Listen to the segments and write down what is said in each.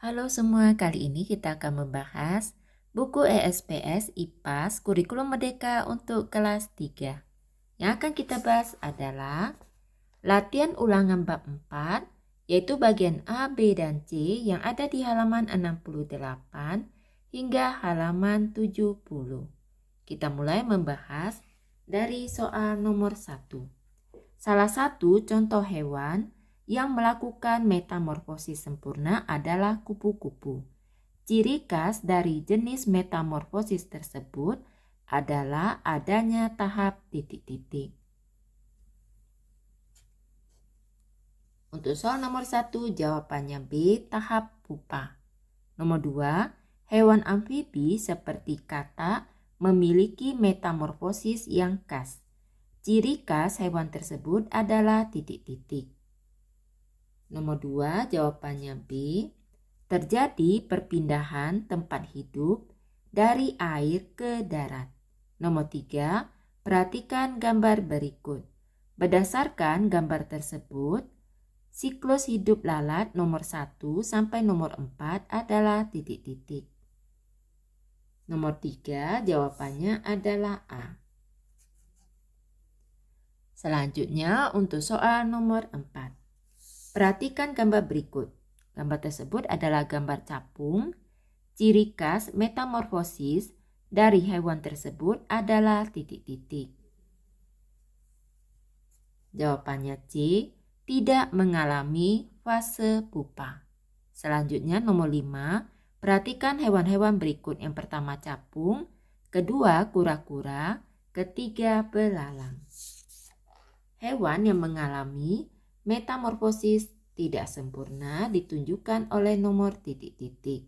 Halo semua, kali ini kita akan membahas buku ESPS IPAS Kurikulum Merdeka untuk kelas 3. Yang akan kita bahas adalah latihan ulangan bab 4, yaitu bagian A, B, dan C yang ada di halaman 68 hingga halaman 70. Kita mulai membahas dari soal nomor 1. Salah satu contoh hewan yang melakukan metamorfosis sempurna adalah kupu-kupu. Ciri khas dari jenis metamorfosis tersebut adalah adanya tahap titik-titik. Untuk soal nomor 1, jawabannya B, tahap pupa. Nomor 2, hewan amfibi seperti katak memiliki metamorfosis yang khas. Ciri khas hewan tersebut adalah titik-titik. Nomor 2, jawabannya B. Terjadi perpindahan tempat hidup dari air ke darat. Nomor 3, perhatikan gambar berikut. Berdasarkan gambar tersebut, siklus hidup lalat nomor 1 sampai nomor 4 adalah titik-titik. Nomor 3, jawabannya adalah A. Selanjutnya untuk soal nomor 4. Perhatikan gambar berikut. Gambar tersebut adalah gambar capung. Ciri khas metamorfosis dari hewan tersebut adalah titik-titik. Jawabannya C, tidak mengalami fase pupa. Selanjutnya nomor 5, perhatikan hewan-hewan berikut. Yang pertama capung, kedua kura-kura, ketiga belalang. Hewan yang mengalami metamorfosis tidak sempurna ditunjukkan oleh nomor titik-titik.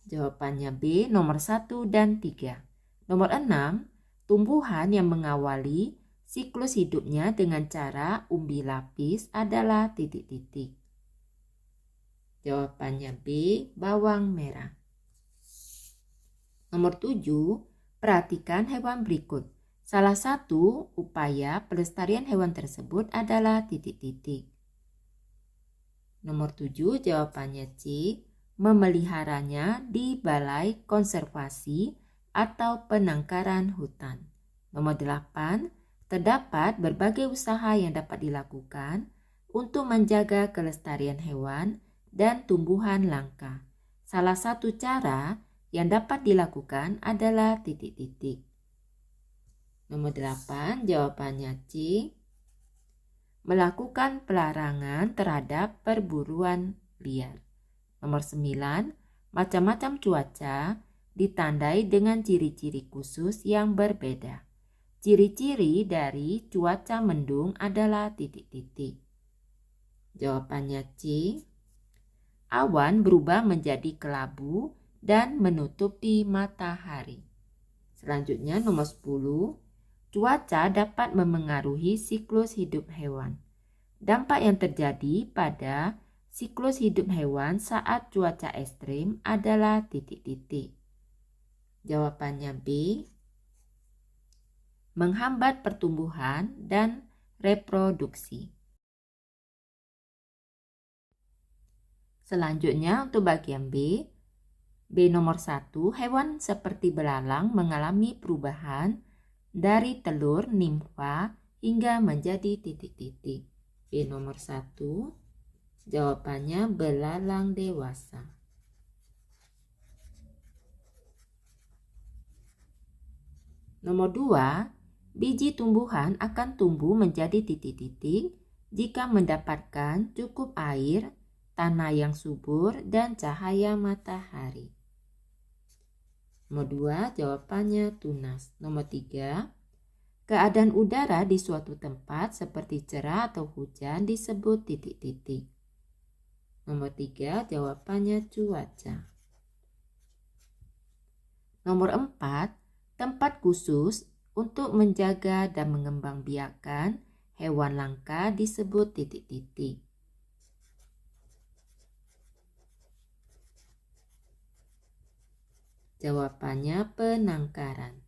Jawabannya B, nomor 1 dan 3. Nomor 6, tumbuhan yang mengawali siklus hidupnya dengan cara umbi lapis adalah titik-titik. Jawabannya B, bawang merah. Nomor 7, perhatikan hewan berikut. Salah satu upaya pelestarian hewan tersebut adalah titik-titik. Nomor 7, jawabannya C, memeliharanya di balai konservasi atau penangkaran hutan. Nomor 8, terdapat berbagai usaha yang dapat dilakukan untuk menjaga kelestarian hewan dan tumbuhan langka. Salah satu cara yang dapat dilakukan adalah titik-titik. Nomor 8, jawabannya C, melakukan pelarangan terhadap perburuan liar. Nomor 9, macam-macam cuaca ditandai dengan ciri-ciri khusus yang berbeda. Ciri-ciri dari cuaca mendung adalah titik-titik. Jawabannya C, awan berubah menjadi kelabu dan menutupi matahari. Selanjutnya nomor 10, cuaca dapat memengaruhi siklus hidup hewan. Dampak yang terjadi pada siklus hidup hewan saat cuaca ekstrim adalah titik-titik. Jawabannya B, menghambat pertumbuhan dan reproduksi. Selanjutnya untuk bagian B. B nomor 1, hewan seperti belalang mengalami perubahan dari telur nimfa hingga menjadi titik-titik. B nomor 1, jawabannya belalang dewasa. Nomor 2, biji tumbuhan akan tumbuh menjadi titik-titik jika mendapatkan cukup air, tanah yang subur, dan cahaya matahari. Nomor 2, jawabannya tunas. Nomor 3, keadaan udara di suatu tempat seperti cerah atau hujan disebut titik-titik. Nomor 3, jawabannya cuaca. Nomor 4, tempat khusus untuk menjaga dan mengembangbiakan hewan langka disebut titik-titik. Jawabannya penangkaran.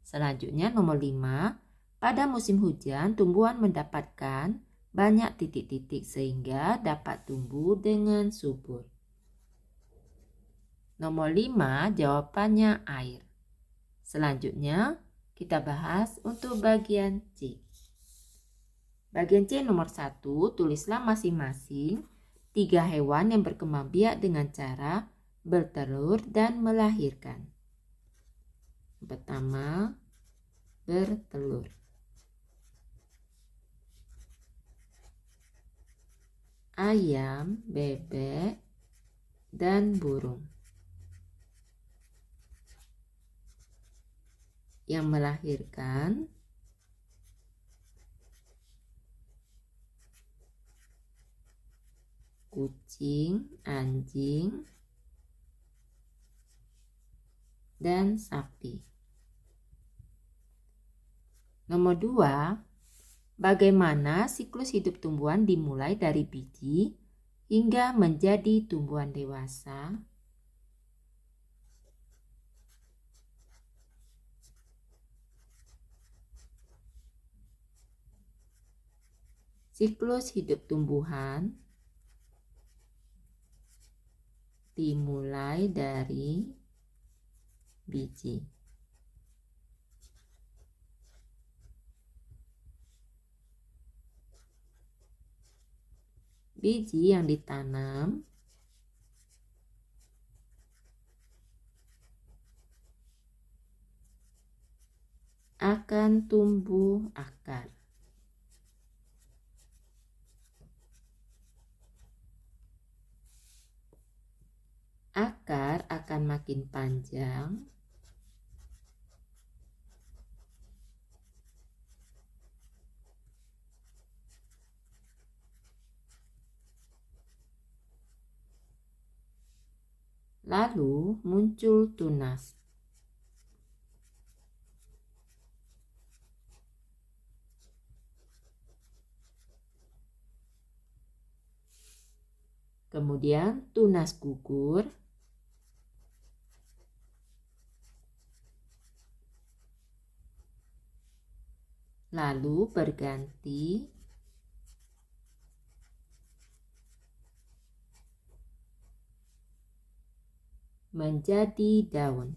Selanjutnya nomor 5, pada musim hujan tumbuhan mendapatkan banyak titik-titik sehingga dapat tumbuh dengan subur. Nomor 5, jawabannya air. Selanjutnya, kita bahas untuk bagian C. Bagian C nomor 1, tulislah masing-masing 3 hewan yang berkembang biak dengan cara bertelur dan melahirkan. Pertama, bertelur. Ayam, bebek, dan burung. Yang melahirkan kucing, anjing, dan sapi. Nomor 2, bagaimana siklus hidup tumbuhan dimulai dari biji hingga menjadi tumbuhan dewasa? Siklus hidup tumbuhan dimulai dari biji. Biji yang ditanam akan tumbuh akar. Akar akan makin panjang lalu muncul tunas. Kemudian tunas gugur lalu berganti menjadi daun.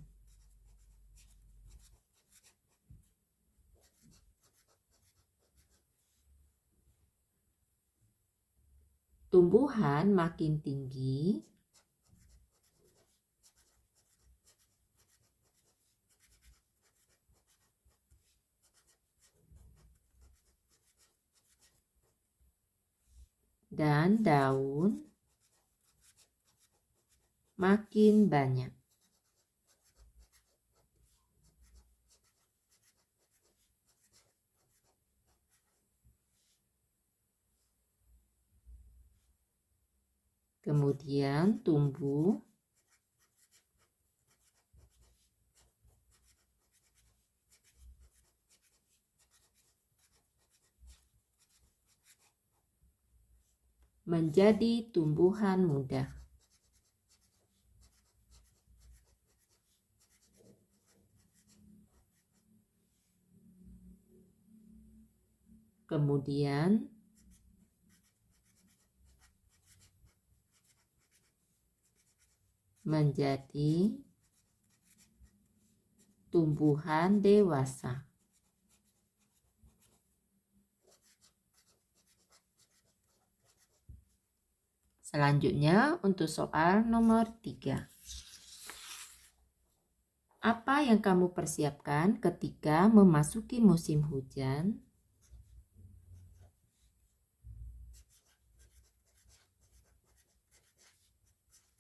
Tumbuhan makin tinggi dan daun makin banyak. Kemudian tumbuh menjadi tumbuhan muda. Kemudian menjadi tumbuhan dewasa. Selanjutnya untuk soal nomor 3. Apa yang kamu persiapkan ketika memasuki musim hujan?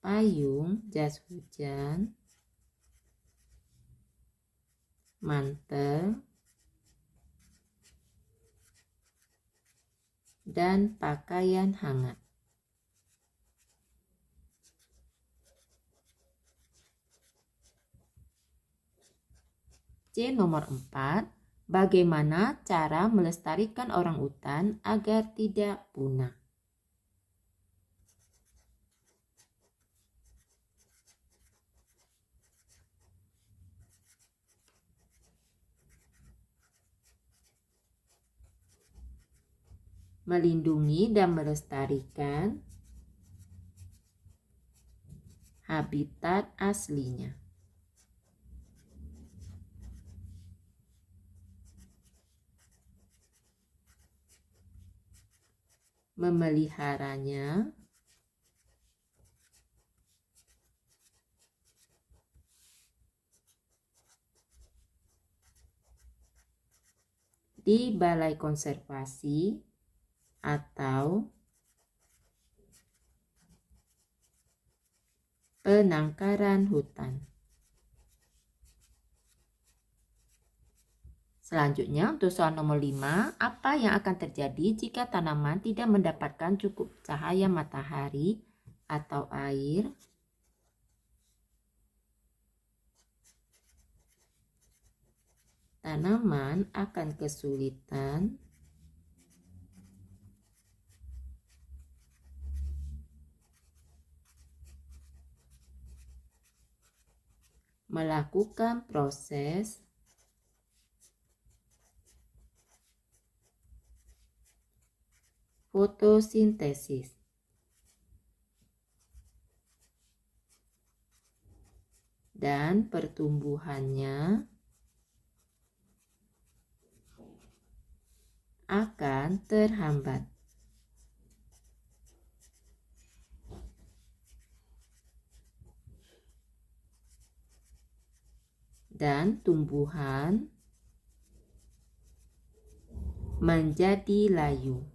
Payung, jas hujan, mantel, dan pakaian hangat. C nomor 4, bagaimana cara melestarikan orang utan agar tidak punah? melindungi dan melestarikan habitat aslinya. Memeliharanya di balai konservasi atau penangkaran hutan. Selanjutnya untuk soal nomor 5, apa yang akan terjadi jika tanaman tidak mendapatkan cukup cahaya matahari atau air? Tanaman akan kesulitan melakukan proses fotosintesis. Dan pertumbuhannya akan terhambat. Dan tumbuhan menjadi layu.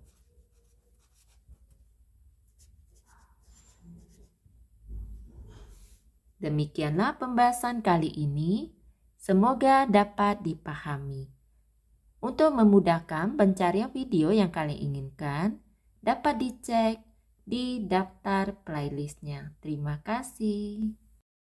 Demikianlah pembahasan kali ini. Semoga dapat dipahami. Untuk memudahkan pencarian video yang kalian inginkan, dapat dicek di daftar playlistnya. Terima kasih.